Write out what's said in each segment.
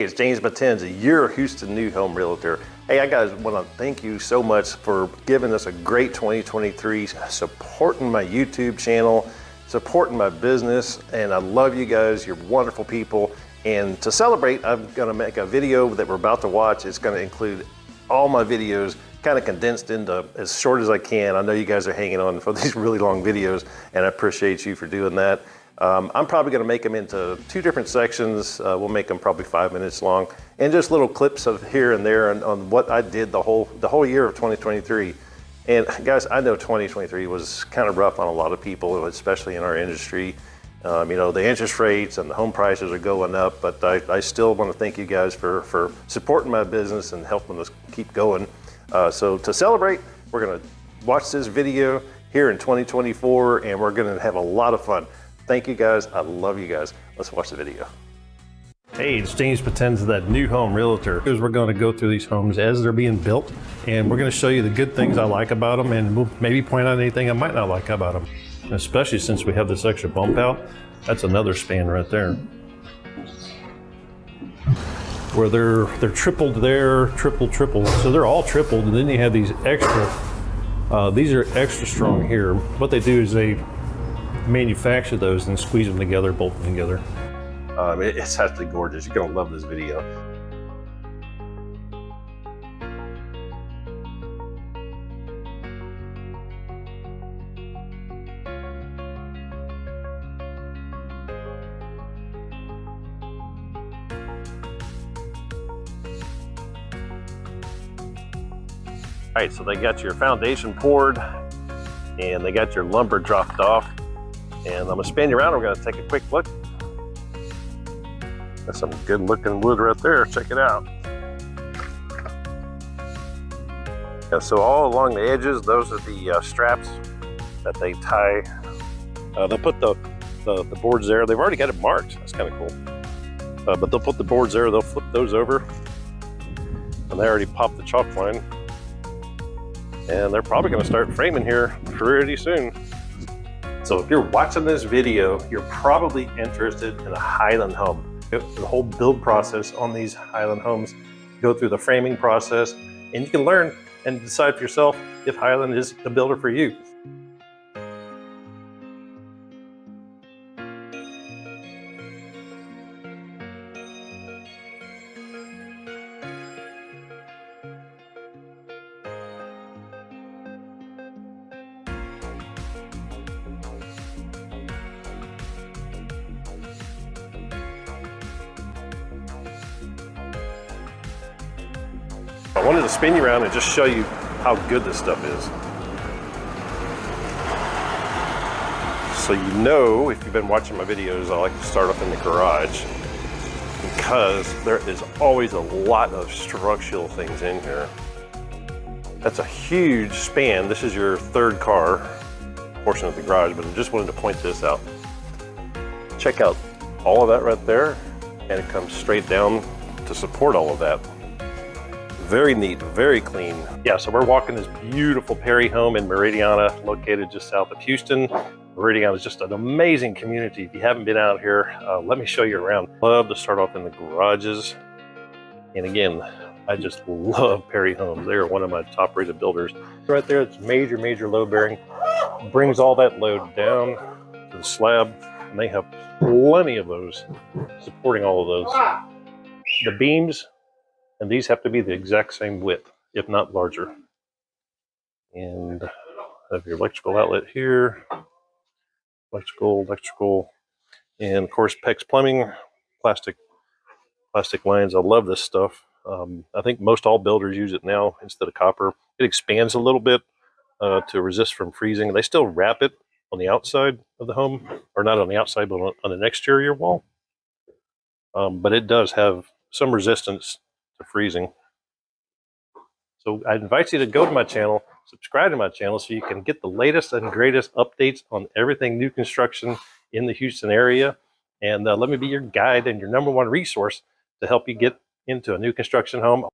It's James Matenza, your Houston New Home Realtor. Hey, I guys want to thank you so much for giving us a great 2023, supporting my YouTube channel, supporting my business, and I love you guys. You're wonderful people. And to celebrate, I'm going to make a video that we're about to watch. It's going to include all my videos kind of condensed into as short as I can. I know you guys are hanging on for these really long videos, and I appreciate you for doing that. I'm probably going to make them into two different sections. We'll make them probably 5 minutes long, and just little clips of here and there on what I did the whole year of 2023. And guys, I know 2023 was kind of rough on a lot of people, especially in our industry. You know, the interest rates and the home prices are going up, but I still want to thank you guys for supporting my business and helping us keep going. So to celebrate, we're going to watch this video here in 2024, and we're going to have a lot of fun. Thank you guys. I love you guys. Let's watch the video. Hey, it's James Matenza, that New Home Realtor. Because we're going to go through these homes as they're being built, and we're going to show you the good things I like about them, and we'll maybe point out anything I might not like about them. Especially since we have this extra bump out. That's another span right there. Where they're tripled there, triple. So they're all tripled, and then you have these extra. These are extra strong here. What they do is they manufacture those and squeeze them together, bolt them together. It's absolutely gorgeous. You're gonna love this video. All right, so they got your foundation poured and they got your lumber dropped off. And I'm gonna spin you around. We're gonna take a quick look. That's some good looking wood right there. Check it out. Yeah, so all along the edges, those are the straps that they tie. They'll put the boards there. They've already got it marked. That's kind of cool. But they'll put the boards there. They'll flip those over. And they already popped the chalk line. And they're probably gonna start framing here pretty soon. So if you're watching this video, you're probably interested in a Highland home. The whole build process on these Highland homes, go through the framing process, and you can learn and decide for yourself if Highland is the builder for you. I wanted to spin you around and just show you how good this stuff is. So you know, if you've been watching my videos, I like to start off in the garage because there is always a lot of structural things in here. That's a huge span. This is your third car portion of the garage, but I just wanted to point this out. Check out all of that right there, and it comes straight down to support all of that. Very neat, very clean. Yeah, so we're walking this beautiful Perry home in Meridiana, located just south of Houston. Meridiana is just an amazing community. If you haven't been out here, let me show you around. Love to start off in the garages. And again, I just love Perry Homes. They are one of my top rated builders. Right there, it's major load bearing. Brings all that load down to the slab, and they have plenty of those supporting all of those. The beams, and these have to be the exact same width, if not larger. And have your electrical outlet here, electrical, and of course PEX plumbing, plastic lines. I love this stuff. I think most all builders use it now instead of copper. It expands a little bit to resist from freezing. They still wrap it on the outside of the home, or not on the outside, but on an exterior wall. But it does have some resistance to freezing. So I invite you to go to my channel, subscribe to my channel so you can get the latest and greatest updates on everything new construction in the Houston area. And let me be your guide and your #1 resource to help you get into a new construction home.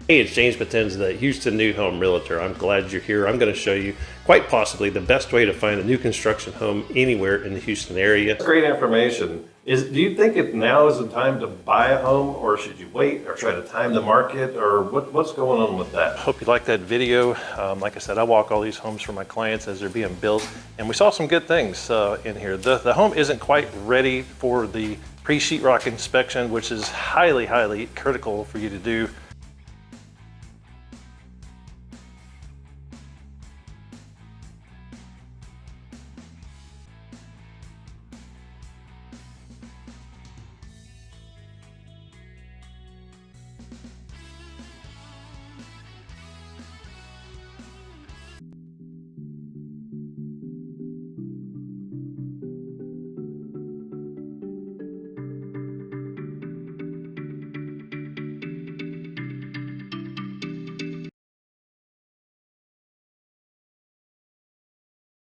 Hey, it's James Potenza, the Houston New Home Realtor. I'm glad you're here. I'm going to show you quite possibly the best way to find a new construction home anywhere in the Houston area. That's great information. Do you think now is the time to buy a home, or should you wait or try to time the market, or what's going on with that? Hope you like that video. Like I said, I walk all these homes for my clients as they're being built, and we saw some good things in here. The home isn't quite ready for the pre-sheetrock inspection, which is highly, highly critical for you to do